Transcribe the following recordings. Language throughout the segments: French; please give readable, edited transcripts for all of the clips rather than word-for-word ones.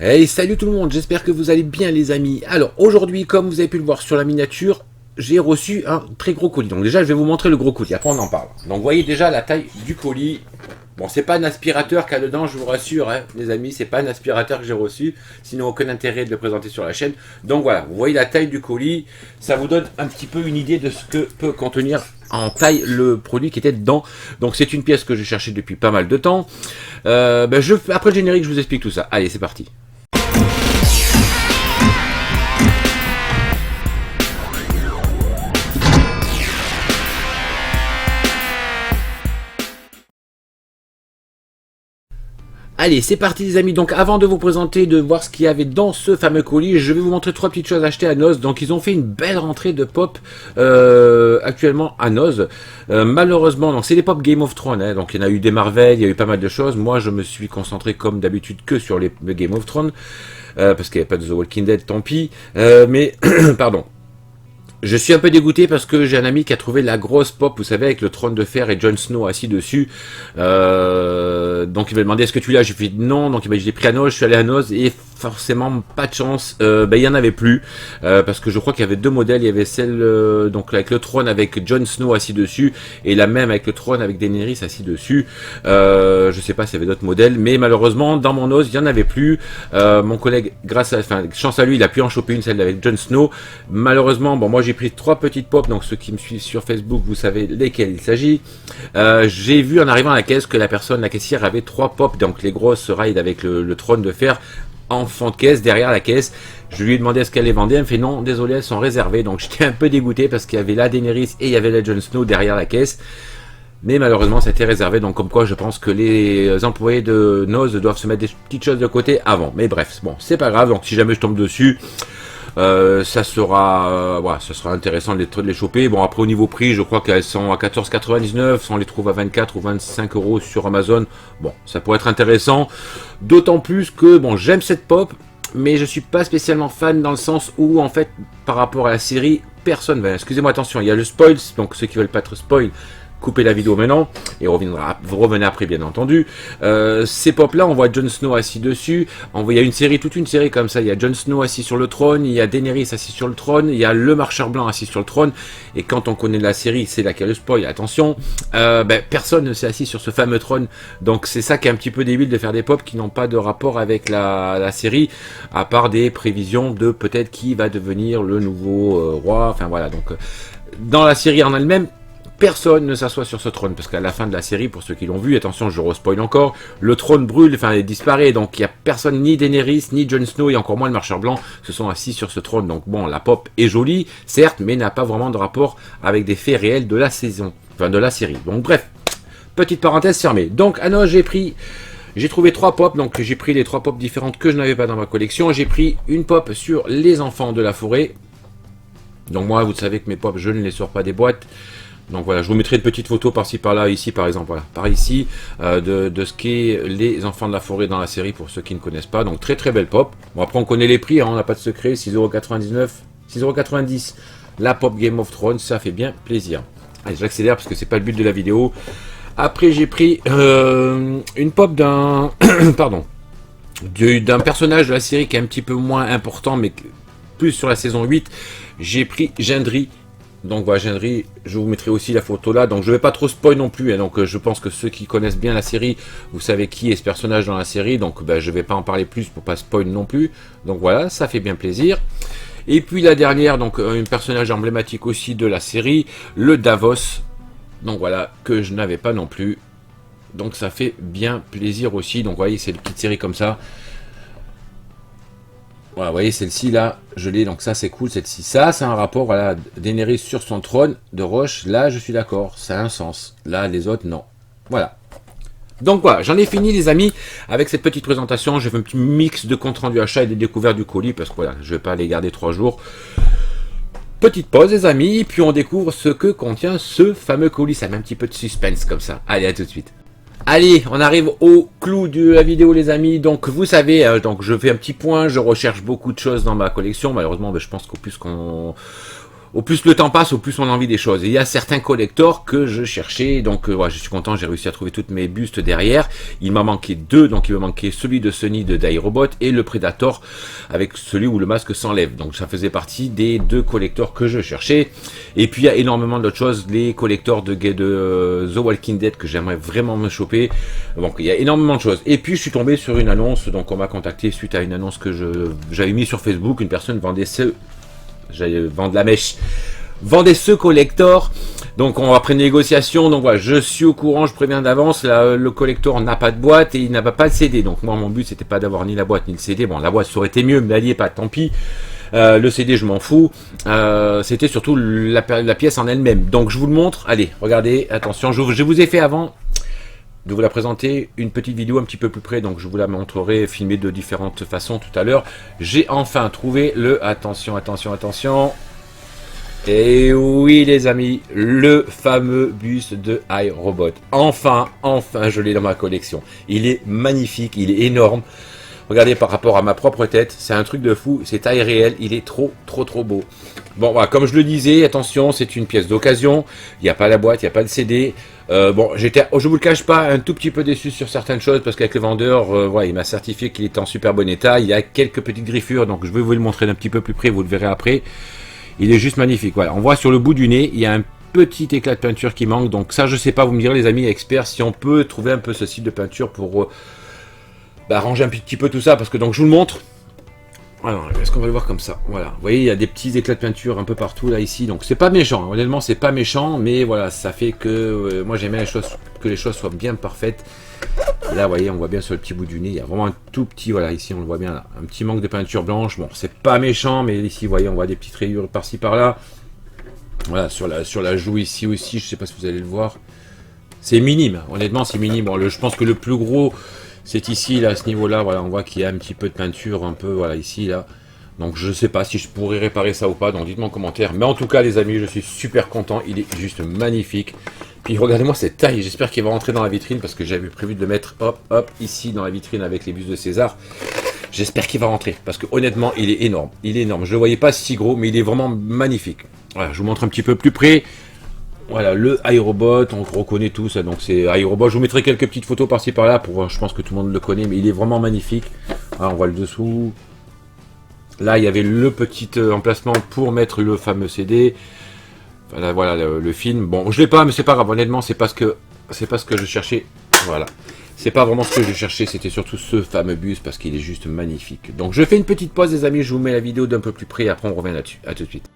Hey, salut tout le monde, j'espère que vous allez bien les amis. Alors aujourd'hui, comme vous avez pu le voir sur la miniature, j'ai reçu un très gros colis. Donc déjà, je vais vous montrer le gros colis, après on en parle. Donc vous voyez déjà la taille du colis. Bon, c'est pas un aspirateur qu'il y a dedans, je vous rassure, hein, les amis, c'est pas un aspirateur que j'ai reçu, sinon aucun intérêt de le présenter sur la chaîne. Donc voilà, vous voyez la taille du colis, ça vous donne un petit peu une idée de ce que peut contenir en taille le produit qui était dedans. Donc c'est une pièce que j'ai cherchée depuis pas mal de temps. Après le générique, je vous explique tout ça. Allez, c'est parti. Allez, c'est parti les amis. Donc avant de vous présenter, de voir ce qu'il y avait dans ce fameux colis, je vais vous montrer trois petites choses achetées à Noz. Donc ils ont fait une belle rentrée de pop actuellement à Noz. Malheureusement, donc c'est des pop Game of Thrones. Hein, donc il y en a eu des Marvel, il y a eu pas mal de choses. Moi je me suis concentré comme d'habitude que sur le Game of Thrones. Parce qu'il n'y a pas de The Walking Dead, tant pis. Mais, pardon. Je suis un peu dégoûté parce que j'ai un ami qui a trouvé la grosse pop, vous savez, avec le trône de fer et Jon Snow assis dessus. Donc il m'a demandé est-ce que tu l'as, j'ai fait non, donc il m'a dit j'ai pris à Noz, je suis allé à Noz et forcément pas de chance, il y en avait plus, parce que je crois qu'il y avait deux modèles, il y avait celle donc avec le trône avec Jon Snow assis dessus et la même avec le trône avec Daenerys assis dessus. Je sais pas s'il y avait d'autres modèles, mais malheureusement dans mon Noz il y en avait plus. Mon collègue, chance à lui, il a pu en choper une, celle avec Jon Snow. Malheureusement, bon moi j'ai pris trois petites pop, donc ceux qui me suivent sur Facebook, vous savez lesquels il s'agit. J'ai vu en arrivant à la caisse que la caissière avait trois pop, donc les grosses raids avec le trône de fer en fond de caisse, derrière la caisse. Je lui ai demandé est-ce qu'elle les vendait, elle me fait non, désolé, elles sont réservées, donc j'étais un peu dégoûté parce qu'il y avait la Daenerys et il y avait la Jon Snow derrière la caisse. Mais malheureusement, c'était réservé, donc comme quoi je pense que les employés de Noz doivent se mettre des petites choses de côté avant. Mais bref, bon, c'est pas grave, donc si jamais je tombe dessus, ça sera intéressant de les choper. Bon, après au niveau prix, je crois qu'elles sont à 14,99, on les trouve à 24 ou 25 euros sur Amazon. Bon, ça pourrait être intéressant, d'autant plus que bon, j'aime cette pop, mais je suis pas spécialement fan dans le sens où en fait par rapport à la série, personne va. Excusez-moi, attention, il y a le spoil, donc ceux qui veulent pas être spoil, coupez la vidéo maintenant et vous revenez après bien entendu. Ces pop là on voit Jon Snow assis dessus, il y a toute une série comme ça, il y a Jon Snow assis sur le trône, il y a Daenerys assis sur le trône, il y a le marcheur blanc assis sur le trône, et quand on connaît la série, c'est là qu'il y a le spoil, attention, personne ne s'est assis sur ce fameux trône, donc c'est ça qui est un petit peu débile de faire des pop qui n'ont pas de rapport avec la série, à part des prévisions de peut-être qui va devenir le nouveau roi, enfin voilà, donc dans la série en elle-même, personne ne s'assoit sur ce trône, parce qu'à la fin de la série, pour ceux qui l'ont vu, attention, je re-spoil encore, le trône brûle, enfin, il disparaît, donc il n'y a personne, ni Daenerys, ni Jon Snow, et encore moins le marcheur blanc, se sont assis sur ce trône. Donc bon, la pop est jolie, certes, mais n'a pas vraiment de rapport avec des faits réels de la saison, enfin de la série. Donc bref, petite parenthèse fermée. Donc à Noz, j'ai trouvé trois pop, donc j'ai pris les trois pop différentes que je n'avais pas dans ma collection. J'ai pris une pop sur les enfants de la forêt. Donc moi, vous savez que mes pop, je ne les sors pas des boîtes. Donc voilà, je vous mettrai une petite photo par-ci par-là, ici par exemple, voilà, par ici, de ce qu'est les enfants de la forêt dans la série pour ceux qui ne connaissent pas. Donc très très belle pop. Bon après on connaît les prix, hein, on n'a pas de secret, 6,99€, 6,90€. La pop Game of Thrones, ça fait bien plaisir. Allez, j'accélère parce que c'est pas le but de la vidéo. Après j'ai pris une pop d'un pardon, d'un personnage de la série qui est un petit peu moins important, mais plus sur la saison 8. J'ai pris Gendry. Donc voilà, Gendry, je vous mettrai aussi la photo là, donc je vais pas trop spoil non plus, hein, donc je pense que ceux qui connaissent bien la série, vous savez qui est ce personnage dans la série, donc je vais pas en parler plus pour pas spoil non plus, donc voilà, ça fait bien plaisir. Et puis la dernière, donc un personnage emblématique aussi de la série, le Davos, donc voilà, que je n'avais pas non plus, donc ça fait bien plaisir aussi, donc vous voyez, c'est une petite série comme ça. Voilà, vous voyez, celle-ci, là, je l'ai, donc ça, c'est cool, celle-ci. Ça, c'est un rapport, voilà, Daenerys sur son trône de roche, là, je suis d'accord, ça a un sens. Là, les autres, non. Voilà. Donc voilà, j'en ai fini, les amis, avec cette petite présentation. Je fais un petit mix de compte rendu achat et des découvertes du colis, parce que voilà, je vais pas les garder 3 jours. Petite pause, les amis, puis on découvre ce que contient ce fameux colis. Ça met un petit peu de suspense, comme ça. Allez, à tout de suite. Allez, on arrive au clou de la vidéo les amis, donc vous savez, donc je fais un petit point, je recherche beaucoup de choses dans ma collection, malheureusement je pense qu'au plus qu'on au plus le temps passe, au plus on a envie des choses. Et il y a certains collectors que je cherchais, donc je suis content, j'ai réussi à trouver toutes mes bustes derrière. Il m'a manqué deux, donc il me manquait celui de Sony de d'iRobot et le Predator avec celui où le masque s'enlève. Donc ça faisait partie des deux collectors que je cherchais. Et puis il y a énormément d'autres choses, les collectors de The Walking Dead que j'aimerais vraiment me choper. Donc il y a énormément de choses. Et puis je suis tombé sur une annonce, donc on m'a contacté suite à une annonce que j'avais mis sur Facebook. Une personne vendait j'allais vendre la mèche, vendez ce collector, donc on va prendre une négociation. Donc voilà, je suis au courant, je préviens d'avance, le collector n'a pas de boîte et il n'a pas de CD, donc moi mon but c'était pas d'avoir ni la boîte ni le CD. Bon, la boîte ça aurait été mieux, mais elle y est pas, tant pis. Le CD je m'en fous, c'était surtout la pièce en elle-même. Donc je vous le montre, allez regardez, attention, je vous ai fait avant de vous la présenter une petite vidéo un petit peu plus près, donc je vous la montrerai filmée de différentes façons tout à l'heure. J'ai enfin trouvé attention, et oui les amis, le fameux buste de iRobot. Enfin je l'ai dans ma collection. Il est magnifique, il est énorme. Regardez par rapport à ma propre tête, c'est un truc de fou, c'est taille réelle, il est trop beau. Bon voilà, comme je le disais, attention, c'est une pièce d'occasion, il n'y a pas la boîte, il n'y a pas de CD. Bon, je vous le cache pas, un tout petit peu déçu sur certaines choses, parce qu'avec le vendeur, voilà, il m'a certifié qu'il était en super bon état. Il y a quelques petites griffures, donc je vais vous le montrer d'un petit peu plus près, vous le verrez après. Il est juste magnifique, voilà. On voit sur le bout du nez, il y a un petit éclat de peinture qui manque, donc ça je sais pas, vous me direz les amis experts, si on peut trouver un peu ce style de peinture pour ranger un petit peu tout ça, parce que donc je vous le montre. Alors, est-ce qu'on va le voir comme ça? Voilà, vous voyez, il y a des petits éclats de peinture un peu partout là, ici, donc c'est pas méchant, honnêtement c'est pas méchant, mais voilà, ça fait que moi j'aime bien que les choses soient bien parfaites. Et là, vous voyez, on voit bien sur le petit bout du nez, il y a vraiment un tout petit, voilà, ici on le voit bien là, un petit manque de peinture blanche. Bon, c'est pas méchant, mais ici, vous voyez, on voit des petites rayures par-ci par-là. Voilà, sur la joue ici aussi, je sais pas si vous allez le voir. C'est minime, honnêtement c'est minime. Bon, je pense que le plus gros, c'est ici, là, à ce niveau-là, voilà, on voit qu'il y a un petit peu de peinture, un peu, voilà, ici, là. Donc je sais pas si je pourrais réparer ça ou pas, donc dites-moi en commentaire. Mais en tout cas les amis, je suis super content, il est juste magnifique. Puis regardez-moi cette taille, j'espère qu'il va rentrer dans la vitrine, parce que j'avais prévu de le mettre, hop, ici dans la vitrine avec les bustes de César. J'espère qu'il va rentrer, parce que honnêtement, il est énorme. Il est énorme, je le voyais pas si gros, mais il est vraiment magnifique. Voilà, je vous montre un petit peu plus près. Voilà, le iRobot, on reconnaît tous, donc c'est iRobot. Je vous mettrai quelques petites photos par-ci par-là, pour je pense que tout le monde le connaît, mais il est vraiment magnifique. Voilà, on voit le dessous. Là, il y avait le petit emplacement pour mettre le fameux CD. Voilà le film. Bon, je l'ai pas, mais c'est pas grave. Honnêtement, c'est pas ce que je cherchais. Voilà, c'est pas vraiment ce que je cherchais. C'était surtout ce fameux buste parce qu'il est juste magnifique. Donc, je fais une petite pause, les amis. Je vous mets la vidéo d'un peu plus près. Et après, on revient là-dessus. À tout de suite.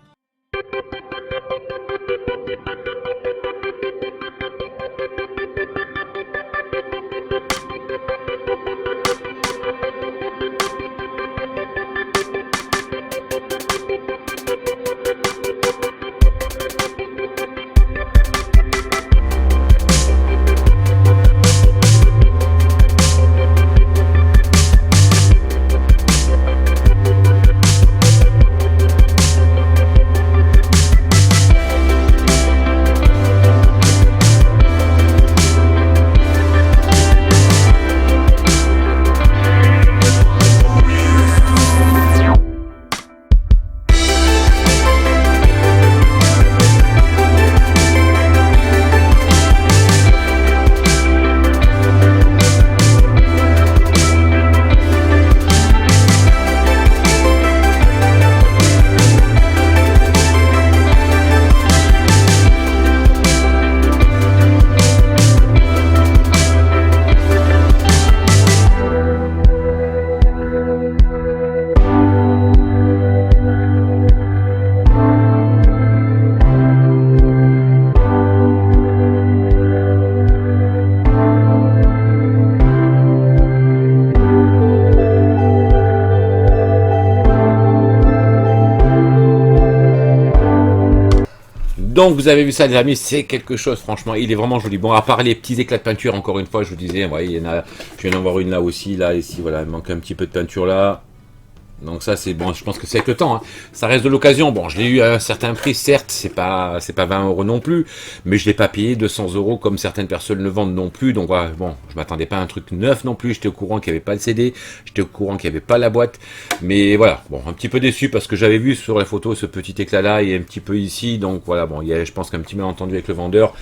Donc vous avez vu ça les amis, c'est quelque chose franchement, il est vraiment joli. Bon, à part les petits éclats de peinture, encore une fois je vous disais, ouais, il y en a, je viens d'en voir une là aussi, là, ici, voilà, il manque un petit peu de peinture là. Donc ça c'est bon, je pense que c'est avec le temps, hein. Ça reste de l'occasion. Bon, je l'ai eu à un certain prix, certes, c'est pas 20 € non plus, mais je l'ai pas payé 200 € comme certaines personnes le vendent non plus. Donc voilà, bon, je m'attendais pas à un truc neuf non plus. J'étais au courant qu'il n'y avait pas le CD, j'étais au courant qu'il n'y avait pas la boîte, mais voilà, bon, un petit peu déçu parce que j'avais vu sur la photo ce petit éclat là et un petit peu ici. Donc voilà, bon, il y a, je pense qu'un petit malentendu avec le vendeur.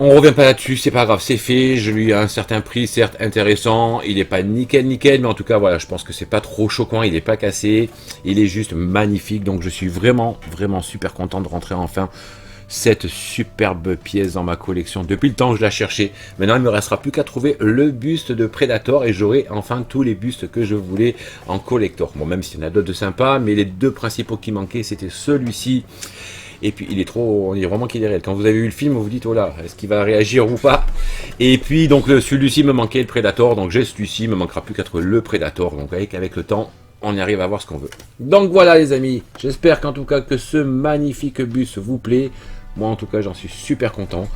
On revient pas là-dessus, c'est pas grave, c'est fait, je lui ai un certain prix, certes intéressant, il est pas nickel, mais en tout cas, voilà, je pense que c'est pas trop choquant, il est pas cassé, il est juste magnifique, donc je suis vraiment super content de rentrer enfin cette superbe pièce dans ma collection. Depuis le temps que je la cherchais, maintenant il me restera plus qu'à trouver le buste de Predator et j'aurai enfin tous les bustes que je voulais en collector. Bon, même s'il y en a d'autres de sympas, mais les deux principaux qui manquaient, c'était celui-ci. Et puis il est trop, on dirait vraiment qu'il est réel. Quand vous avez vu le film, vous vous dites, oh là, est-ce qu'il va réagir ou pas? Et puis donc celui-ci me manquait le Predator, donc j'ai celui-ci, il me manquera plus qu'à trouver le Predator. Donc avec le temps, on y arrive à voir ce qu'on veut. Donc voilà les amis, j'espère qu'en tout cas que ce magnifique bus vous plaît. Moi en tout cas j'en suis super content.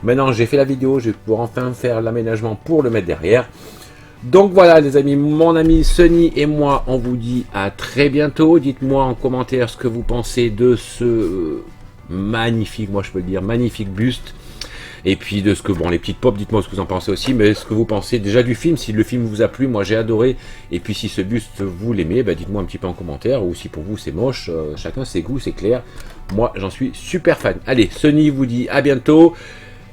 Maintenant j'ai fait la vidéo, je vais pouvoir enfin faire l'aménagement pour le mettre derrière. Donc voilà les amis, mon ami Sunny et moi, on vous dit à très bientôt. Dites-moi en commentaire ce que vous pensez de ce magnifique, moi je peux le dire, magnifique buste. Et puis de ce que, bon les petites pop, dites-moi ce que vous en pensez aussi, mais ce que vous pensez déjà du film, si le film vous a plu, moi j'ai adoré. Et puis si ce buste vous l'aimez, bah, dites-moi un petit peu en commentaire, ou si pour vous c'est moche, chacun ses goûts, c'est clair. Moi j'en suis super fan. Allez, Sunny vous dit à bientôt.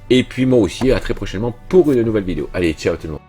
Et puis moi aussi, à très prochainement pour une nouvelle vidéo. Allez, ciao tout le monde.